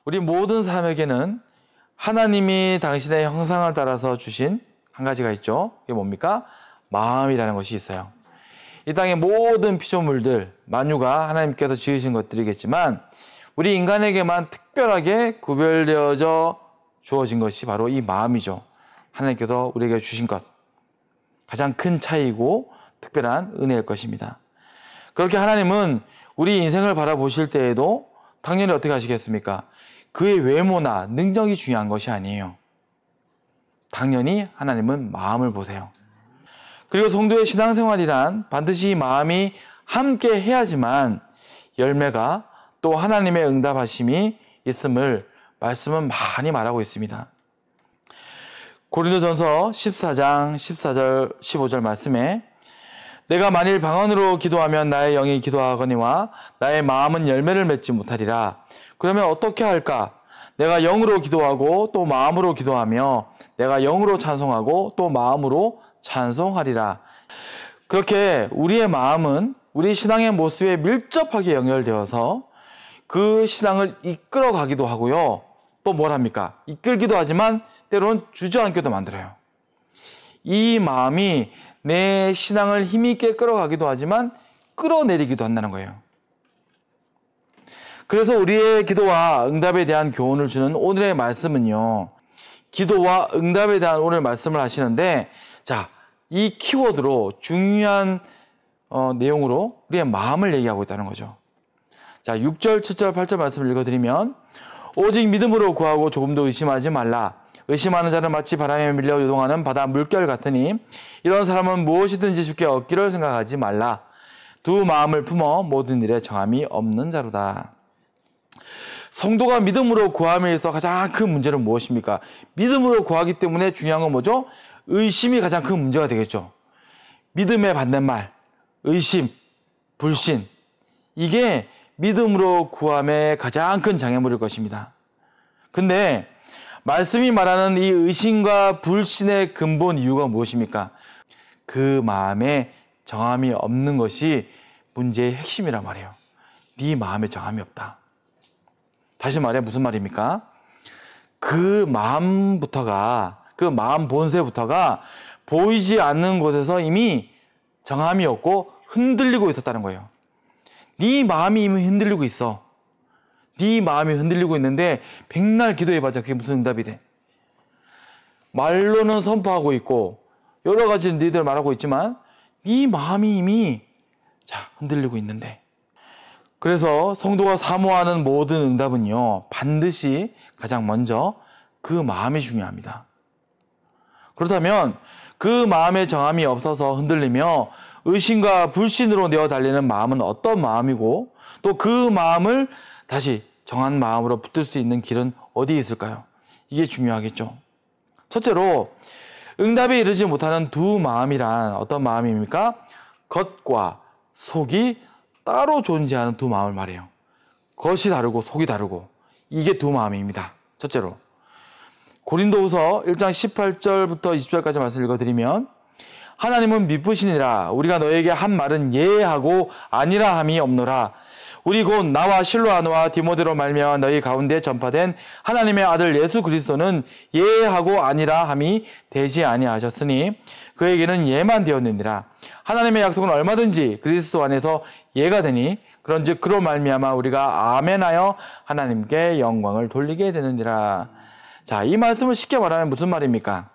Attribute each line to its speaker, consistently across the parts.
Speaker 1: 우리 모든 사람에게는 하나님이 당신의 형상을 따라서 주신 한 가지가 있죠. 그게 뭡니까? 마음이라는 것이 있어요. 이 땅의 모든 피조물들, 만유가 하나님께서 지으신 것들이겠지만 우리 인간에게만 특별하게 구별되어져 주어진 것이 바로 이 마음이죠. 하나님께서 우리에게 주신 것. 가장 큰 차이이고 특별한 은혜일 것입니다. 그렇게 하나님은 우리 인생을 바라보실 때에도 당연히 어떻게 하시겠습니까? 그의 외모나 능력이 중요한 것이 아니에요. 당연히 하나님은 마음을 보세요. 그리고 성도의 신앙생활이란 반드시 마음이 함께 해야지만 열매가 또 하나님의 응답하심이 있음을 말씀은 많이 말하고 있습니다. 고린도전서 14장 14절 15절 말씀에 내가 만일 방언으로 기도하면 나의 영이 기도하거니와 나의 마음은 열매를 맺지 못하리라. 그러면 어떻게 할까? 내가 영으로 기도하고 또 마음으로 기도하며 내가 영으로 찬송하고 또 마음으로 찬송하리라. 그렇게 우리의 마음은 우리 신앙의 모습에 밀접하게 연결되어서 그 신앙을 이끌어 가기도 하고요. 또 뭘 합니까? 이끌기도 하지만 때로는 주저앉게도 만들어요. 이 마음이 내 신앙을 힘있게 끌어가기도 하지만 끌어내리기도 한다는 거예요. 그래서 우리의 기도와 응답에 대한 교훈을 주는 오늘의 말씀은요. 기도와 응답에 대한 오늘 말씀을 하시는데 자, 이 키워드로 중요한 내용으로 우리의 마음을 얘기하고 있다는 거죠. 자, 6절, 7절, 8절 말씀을 읽어드리면 오직 믿음으로 구하고 조금도 의심하지 말라. 의심하는 자는 마치 바람에 밀려 요동하는 바다 물결 같으니 이런 사람은 무엇이든지 주께 얻기를 생각하지 말라. 두 마음을 품어 모든 일에 정함이 없는 자로다. 성도가 믿음으로 구함에 있어 가장 큰 문제는 무엇입니까? 믿음으로 구하기 때문에 중요한 건 뭐죠? 의심이 가장 큰 문제가 되겠죠. 믿음의 반대말, 의심, 불신. 이게 믿음으로 구함의 가장 큰 장애물일 것입니다. 근데 말씀이 말하는 이 의심과 불신의 근본 이유가 무엇입니까? 그 마음에 정함이 없는 것이 문제의 핵심이란 말이에요. 네 마음에 정함이 없다. 다시 말해 무슨 말입니까? 그 마음부터가, 그 마음 본세부터가 보이지 않는 곳에서 이미 정함이 없고 흔들리고 있었다는 거예요. 네 마음이 이미 흔들리고 있어. 네 마음이 흔들리고 있는데 백날 기도해봤자 그게 무슨 응답이 돼? 말로는 선포하고 있고 여러 가지 너희들 말하고 있지만 네 마음이 이미 흔들리고 있는데 그래서 성도가 사모하는 모든 응답은요 반드시 가장 먼저 그 마음이 중요합니다. 그렇다면 그 마음의 정함이 없어서 흔들리며 의심과 불신으로 내어 달리는 마음은 어떤 마음이고 또 그 마음을 다시 정한 마음으로 붙들 수 있는 길은 어디에 있을까요? 이게 중요하겠죠. 첫째로 응답에 이르지 못하는 두 마음이란 어떤 마음입니까? 겉과 속이 따로 존재하는 두 마음을 말해요. 겉이 다르고 속이 다르고 이게 두 마음입니다. 첫째로 고린도후서 1장 18절부터 20절까지 말씀을 읽어드리면 하나님은 미쁘시니라 우리가 너에게 한 말은 예하고 아니라 함이 없노라. 우리 곧 나와 실로아노와 디모데로 말미암아 너희 가운데 전파된 하나님의 아들 예수 그리스도는 예하고 아니라 함이 되지 아니하셨으니 그에게는 예만 되었느니라. 하나님의 약속은 얼마든지 그리스도 안에서 예가 되니 그런즉 그로 말미암아 우리가 아멘하여 하나님께 영광을 돌리게 되느니라. 자, 이 말씀을 쉽게 말하면 무슨 말입니까?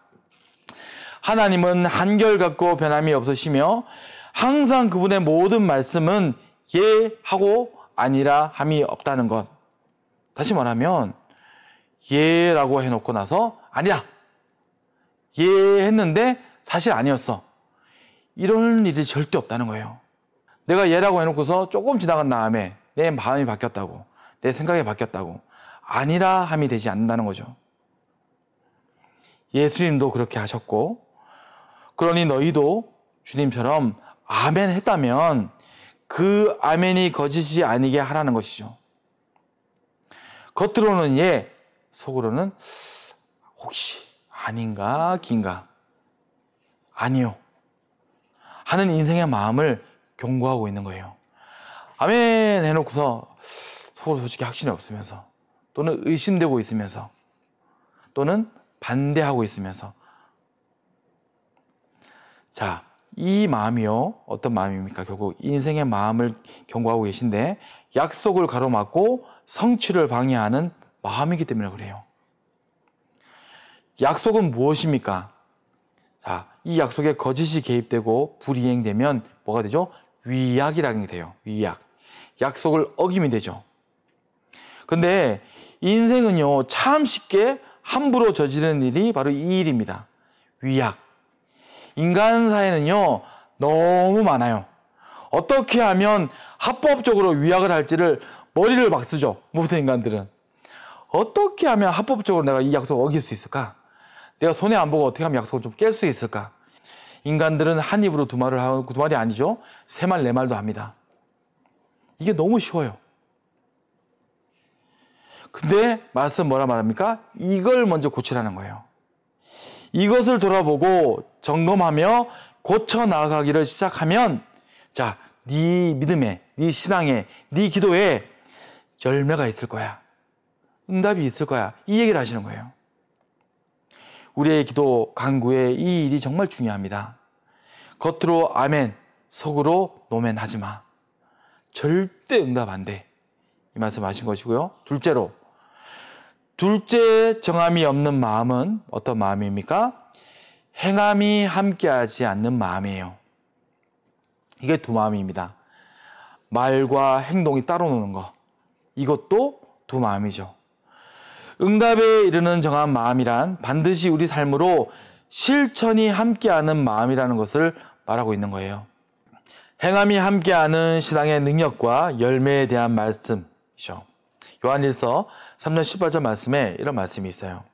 Speaker 1: 하나님은 한결같고 변함이 없으시며 항상 그분의 모든 말씀은 예하고 아니라 함이 없다는 것. 다시 말하면 예라고 해놓고 나서 아니야. 예 했는데 사실 아니었어. 이런 일이 절대 없다는 거예요. 내가 예라고 해놓고서 조금 지나간 다음에 내 마음이 바뀌었다고, 내 생각이 바뀌었다고 아니라 함이 되지 않는다는 거죠. 예수님도 그렇게 하셨고 그러니 너희도 주님처럼 아멘 했다면 그 아멘이 거짓이 아니게 하라는 것이죠. 겉으로는 예, 속으로는 혹시 아닌가 긴가 아니요 하는 인생의 마음을 경고하고 있는 거예요. 아멘 해놓고서 속으로 솔직히 확신이 없으면서 또는 의심되고 있으면서 또는 반대하고 있으면서 자, 이 마음이요. 어떤 마음입니까? 결국 인생의 마음을 경고하고 계신데 약속을 가로막고 성취를 방해하는 마음이기 때문에 그래요. 약속은 무엇입니까? 자, 이 약속에 거짓이 개입되고 불이행되면 뭐가 되죠? 위약이라는 게 돼요. 위약. 약속을 어기면 되죠. 근데 인생은요, 참 쉽게 함부로 저지르는 일이 바로 이 일입니다. 위약. 인간 사회는요, 너무 많아요. 어떻게 하면 합법적으로 위약을 할지를 머리를 막 쓰죠. 모든 인간들은. 어떻게 하면 합법적으로 내가 이 약속을 어길 수 있을까? 내가 손해 안 보고 어떻게 하면 약속을 좀 깰 수 있을까? 인간들은 한 입으로 두 말을 하고, 두 말이 아니죠. 세 말, 네 말도 합니다. 이게 너무 쉬워요. 근데 말씀 뭐라 말합니까? 이걸 먼저 고치라는 거예요. 이것을 돌아보고 점검하며 고쳐 나가기를 시작하면 자, 네 믿음에, 네 신앙에, 네 기도에 열매가 있을 거야. 응답이 있을 거야. 이 얘기를 하시는 거예요. 우리의 기도 간구에 이 일이 정말 중요합니다. 겉으로 아멘, 속으로 노멘 하지 마. 절대 응답 안 돼. 이 말씀 하신 것이고요. 둘째 정함이 없는 마음은 어떤 마음입니까? 행함이 함께하지 않는 마음이에요. 이게 두 마음입니다. 말과 행동이 따로 노는 거. 이것도 두 마음이죠. 응답에 이르는 정한 마음이란 반드시 우리 삶으로 실천이 함께하는 마음이라는 것을 말하고 있는 거예요. 행함이 함께하는 신앙의 능력과 열매에 대한 말씀이죠. 요한일서 3장 18절 말씀에 이런 말씀이 있어요.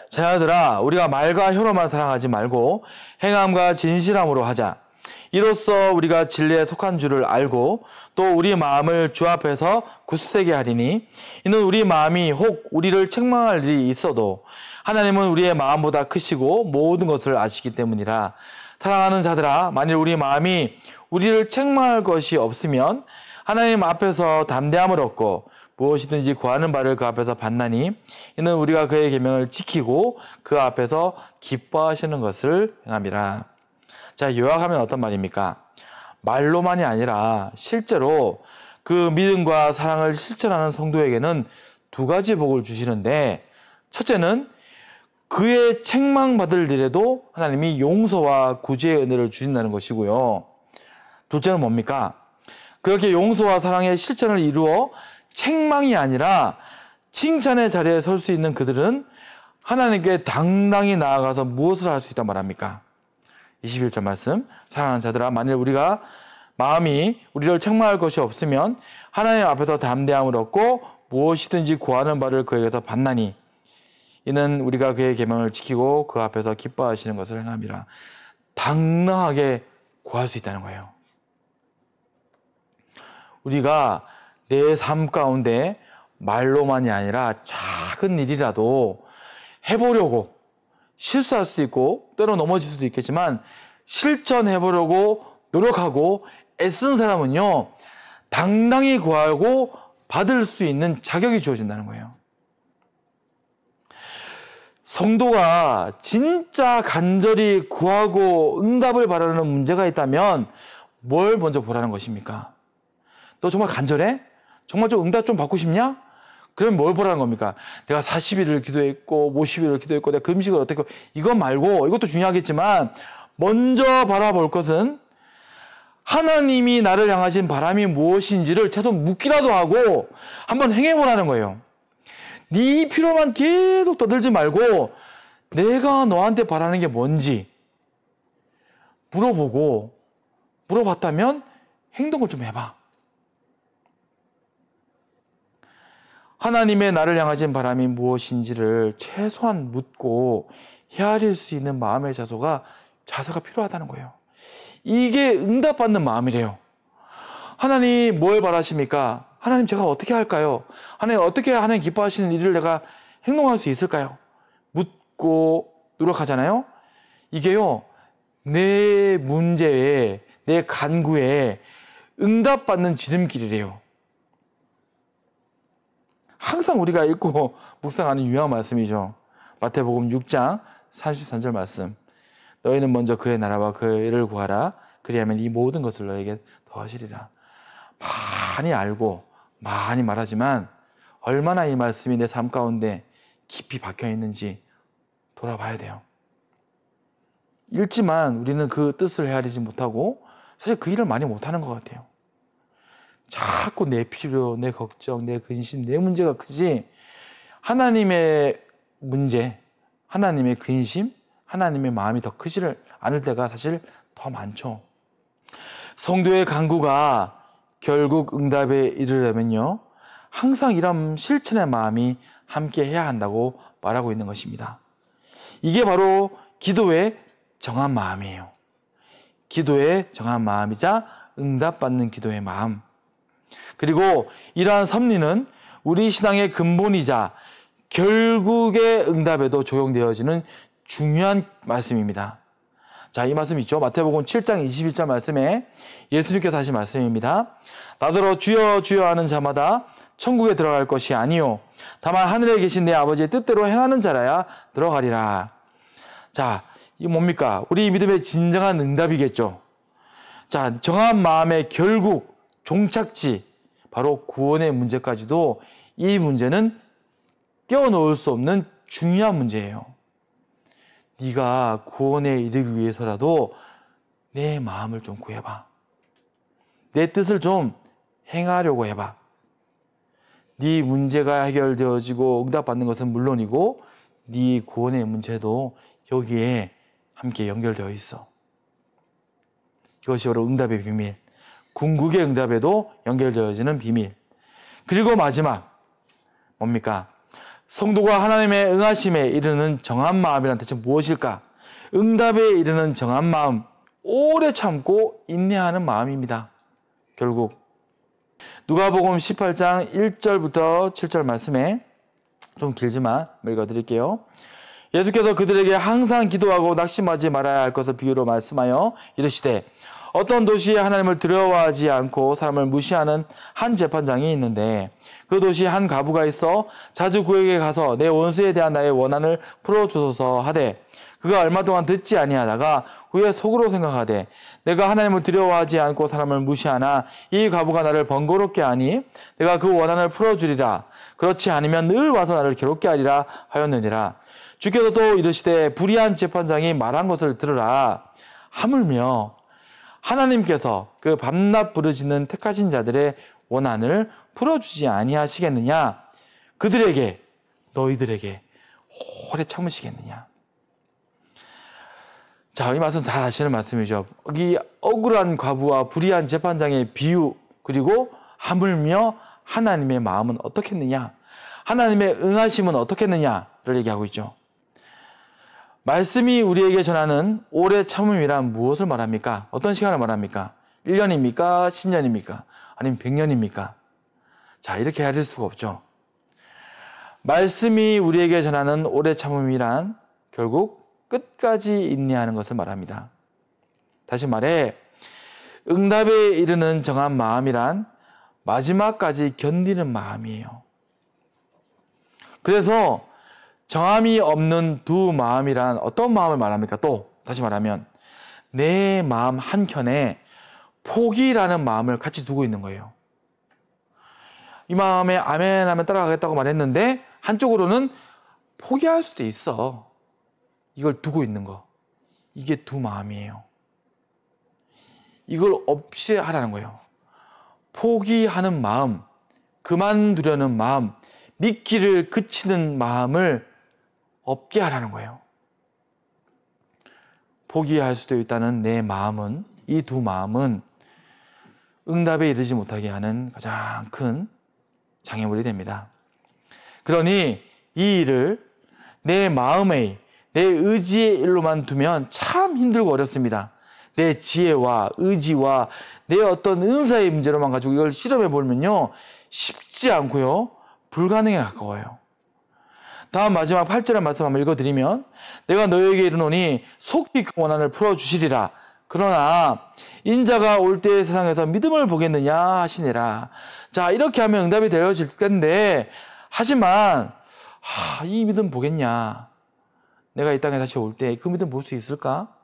Speaker 1: 자녀들아, 우리가 말과 혀로만 사랑하지 말고 행함과 진실함으로 하자. 이로써 우리가 진리에 속한 줄을 알고 또 우리 마음을 주 앞에서 굳세게 하리니 이는 우리 마음이 혹 우리를 책망할 일이 있어도 하나님은 우리의 마음보다 크시고 모든 것을 아시기 때문이라. 사랑하는 자들아, 만일 우리 마음이 우리를 책망할 것이 없으면 하나님 앞에서 담대함을 얻고 무엇이든지 구하는 바를 그 앞에서 받나니 이는 우리가 그의 계명을 지키고 그 앞에서 기뻐하시는 것을 행함이라. 자, 요약하면 어떤 말입니까? 말로만이 아니라 실제로 그 믿음과 사랑을 실천하는 성도에게는 두 가지 복을 주시는데, 첫째는 그의 책망받을 일에도 하나님이 용서와 구제의 은혜를 주신다는 것이고요. 둘째는 뭡니까? 그렇게 용서와 사랑의 실천을 이루어 책망이 아니라 칭찬의 자리에 설 수 있는 그들은 하나님께 당당히 나아가서 무엇을 할 수 있단 말합니까? 21절 말씀. 사랑하는 자들아, 만일 우리가 마음이 우리를 책망할 것이 없으면 하나님 앞에서 담대함을 얻고 무엇이든지 구하는 바를 그에게서 받나니 이는 우리가 그의 계명을 지키고 그 앞에서 기뻐하시는 것을 행함이라. 당당하게 구할 수 있다는 거예요. 우리가 내 삶 가운데 말로만이 아니라 작은 일이라도 해보려고, 실수할 수도 있고 때로 넘어질 수도 있겠지만 실천해보려고 노력하고 애쓴 사람은요, 당당히 구하고 받을 수 있는 자격이 주어진다는 거예요. 성도가 진짜 간절히 구하고 응답을 바라는 문제가 있다면 뭘 먼저 보라는 것입니까? 너 정말 간절해? 정말 좀 응답 좀 받고 싶냐? 그럼 뭘 보라는 겁니까? 내가 40일을 기도했고 50일을 기도했고 내가 금식을 어떻게 했고, 이것 말고, 이것도 중요하겠지만 먼저 바라볼 것은 하나님이 나를 향하신 바람이 무엇인지를 최소 묻기라도 하고 한번 행해보라는 거예요. 네 필요만 계속 떠들지 말고 내가 너한테 바라는 게 뭔지 물어보고, 물어봤다면 행동을 좀 해봐. 하나님의 나를 향하신 바람이 무엇인지를 최소한 묻고 헤아릴 수 있는 마음의 자세가 필요하다는 거예요. 이게 응답받는 마음이래요. 하나님 뭘 바라십니까? 하나님 제가 어떻게 할까요? 하나님 어떻게 하나님 기뻐하시는 일을 내가 행동할 수 있을까요? 묻고 노력하잖아요. 이게요, 내 문제에, 내 간구에 응답받는 지름길이래요. 항상 우리가 읽고 묵상하는 유명한 말씀이죠. 마태복음 6장 33절 말씀. 너희는 먼저 그의 나라와 그의 의를 구하라. 그리하면 이 모든 것을 너에게 더하시리라. 많이 알고 많이 말하지만 얼마나 이 말씀이 내 삶 가운데 깊이 박혀 있는지 돌아봐야 돼요. 읽지만 우리는 그 뜻을 헤아리지 못하고 사실 그 일을 많이 못하는 것 같아요. 자꾸 내 필요, 내 걱정, 내 근심, 내 문제가 크지 하나님의 문제, 하나님의 근심, 하나님의 마음이 더 크지를 않을 때가 사실 더 많죠. 성도의 간구가 결국 응답에 이르려면요, 항상 이런 실천의 마음이 함께 해야 한다고 말하고 있는 것입니다. 이게 바로 기도의 정한 마음이에요. 기도의 정한 마음이자 응답받는 기도의 마음. 그리고 이러한 섭리는 우리 신앙의 근본이자 결국의 응답에도 적용되어지는 중요한 말씀입니다. 자, 이 말씀 있죠. 마태복음 7장 21절 말씀에 예수님께서 하신 말씀입니다. 나더러 주여 주여 하는 자마다 천국에 들어갈 것이 아니요 다만 하늘에 계신 내 아버지의 뜻대로 행하는 자라야 들어가리라. 자, 이게 뭡니까? 우리 믿음의 진정한 응답이겠죠. 자, 정한 마음의 결국 종착지, 바로 구원의 문제까지도 이 문제는 떼어놓을 수 없는 중요한 문제예요. 네가 구원에 이르기 위해서라도 내 마음을 좀 구해봐. 내 뜻을 좀 행하려고 해봐. 네 문제가 해결되어지고 응답받는 것은 물론이고 네 구원의 문제도 여기에 함께 연결되어 있어. 이것이 바로 응답의 비밀, 궁극의 응답에도 연결되어지는 비밀. 그리고 마지막 뭡니까? 성도가 하나님의 응하심에 이르는 정한 마음이란 대체 무엇일까? 응답에 이르는 정한 마음, 오래 참고 인내하는 마음입니다. 결국 누가복음 18장 1절부터 7절 말씀에 좀 길지만 읽어드릴게요. 예수께서 그들에게 항상 기도하고 낙심하지 말아야 할 것을 비유로 말씀하여 이르시되 어떤 도시에 하나님을 두려워하지 않고 사람을 무시하는 한 재판장이 있는데 그 도시에 한 과부가 있어 자주 그에게 가서 내 원수에 대한 나의 원한을 풀어주소서 하되 그가 얼마 동안 듣지 아니하다가 후에 속으로 생각하되 내가 하나님을 두려워하지 않고 사람을 무시하나 이 과부가 나를 번거롭게 하니 내가 그 원한을 풀어주리라. 그렇지 않으면 늘 와서 나를 괴롭게 하리라 하였느니라. 주께서 또 이르시되 불의한 재판장이 말한 것을 들으라. 하물며 하나님께서 그 밤낮 부르짖는 택하신 자들의 원한을 풀어주지 아니하시겠느냐? 그들에게 너희들에게 오래 참으시겠느냐? 자, 이 말씀 잘 아시는 말씀이죠. 이 억울한 과부와 불의한 재판장의 비유, 그리고 하물며 하나님의 마음은 어떻겠느냐? 하나님의 응하심은 어떻겠느냐를 얘기하고 있죠. 말씀이 우리에게 전하는 오래 참음이란 무엇을 말합니까? 어떤 시간을 말합니까? 1년입니까? 10년입니까? 아니면 100년입니까? 자, 이렇게 헤아릴 수가 없죠. 말씀이 우리에게 전하는 오래 참음이란 결국 끝까지 인내하는 것을 말합니다. 다시 말해 응답에 이르는 정한 마음이란 마지막까지 견디는 마음이에요. 그래서 정함이 없는 두 마음이란 어떤 마음을 말합니까? 또 다시 말하면 내 마음 한켠에 포기라는 마음을 같이 두고 있는 거예요. 이 마음에 아멘 하면 따라가겠다고 말했는데 한쪽으로는 포기할 수도 있어. 이걸 두고 있는 거. 이게 두 마음이에요. 이걸 없이 하라는 거예요. 포기하는 마음, 그만두려는 마음, 믿기를 그치는 마음을 없게 하라는 거예요. 포기할 수도 있다는 내 마음은, 이 두 마음은 응답에 이르지 못하게 하는 가장 큰 장애물이 됩니다. 그러니 이 일을 내 마음의, 내 의지의 일로만 두면 참 힘들고 어렵습니다. 내 지혜와 의지와 내 어떤 은사의 문제로만 가지고 이걸 실험해 보면요, 쉽지 않고요, 불가능에 가까워요. 다음 마지막 8절의 말씀 한번 읽어드리면 내가 너에게 이르노니 속히 그 원한을 풀어주시리라. 그러나 인자가 올 때의 세상에서 믿음을 보겠느냐 하시니라. 자, 이렇게 하면 응답이 되어질 텐데 하지만 이 믿음 보겠냐? 내가 이 땅에 다시 올 때 그 믿음 볼 수 있을까?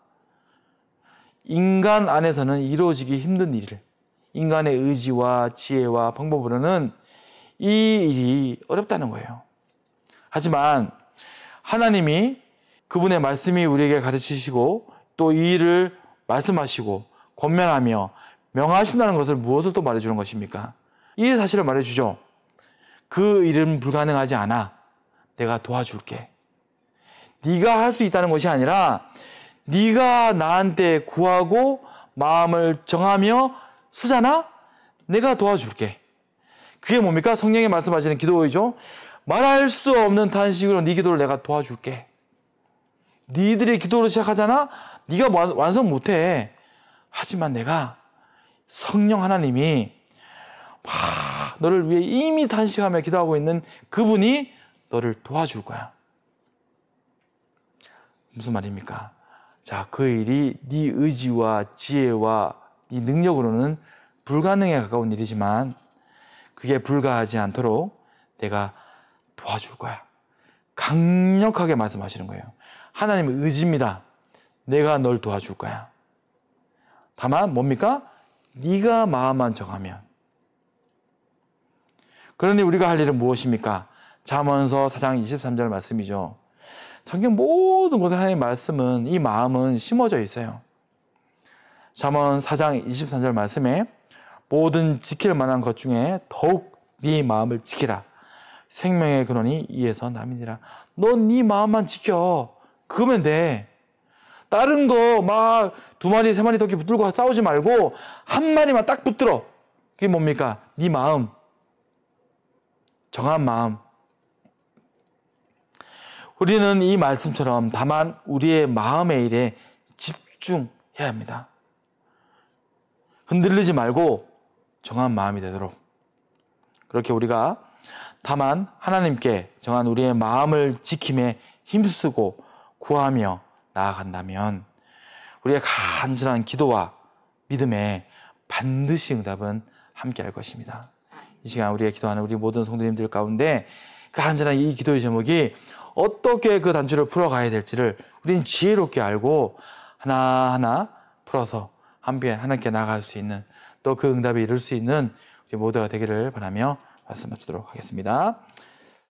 Speaker 1: 인간 안에서는 이루어지기 힘든 일을, 인간의 의지와 지혜와 방법으로는 이 일이 어렵다는 거예요. 하지만 하나님이 그분의 말씀이 우리에게 가르치시고 또 이 일을 말씀하시고 권면하며 명하신다는 것을 무엇을 또 말해주는 것입니까? 이 사실을 말해주죠. 그 일은 불가능하지 않아. 내가 도와줄게. 네가 할 수 있다는 것이 아니라 네가 나한테 구하고 마음을 정하며 쓰잖아? 내가 도와줄게. 그게 뭡니까? 성령이 말씀하시는 기도이죠. 말할 수 없는 탄식으로 네 기도를 내가 도와줄게. 니들이 기도를 시작하잖아? 네가 완성 못해. 하지만 내가 성령 하나님이 너를 위해 이미 탄식하며 기도하고 있는 그분이 너를 도와줄 거야. 무슨 말입니까? 자, 그 일이 네 의지와 지혜와 네 능력으로는 불가능에 가까운 일이지만 그게 불가하지 않도록 내가 도와줄 거야. 강력하게 말씀하시는 거예요. 하나님의 의지입니다. 내가 널 도와줄 거야. 다만 뭡니까? 네가 마음만 정하면. 그러니 우리가 할 일은 무엇입니까? 잠언서 4장 23절 말씀이죠. 성경 모든 곳에 하나님의 말씀은, 이 마음은 심어져 있어요. 잠언 4장 23절 말씀에 모든 지킬 만한 것 중에 더욱 네 마음을 지키라. 생명의 근원이 이에서 남이니라. 넌 네 마음만 지켜. 그거면 돼. 다른 거 막 2마리, 3마리 토끼 붙들고 싸우지 말고 한 마리만 딱 붙들어. 그게 뭡니까? 네 마음. 정한 마음. 우리는 이 말씀처럼 다만 우리의 마음의 일에 집중해야 합니다. 흔들리지 말고 정한 마음이 되도록. 그렇게 우리가 다만 하나님께 정한 우리의 마음을 지킴에 힘쓰고 구하며 나아간다면 우리의 간절한 기도와 믿음에 반드시 응답은 함께할 것입니다. 이 시간 우리가 기도하는 우리 모든 성도님들 가운데 그 간절한 이 기도의 제목이 어떻게 그 단추를 풀어가야 될지를 우리는 지혜롭게 알고 하나하나 풀어서 함께 하나님께 나아갈 수 있는, 또 그 응답에 이룰 수 있는 우리 모두가 되기를 바라며 말씀 마치도록 하겠습니다.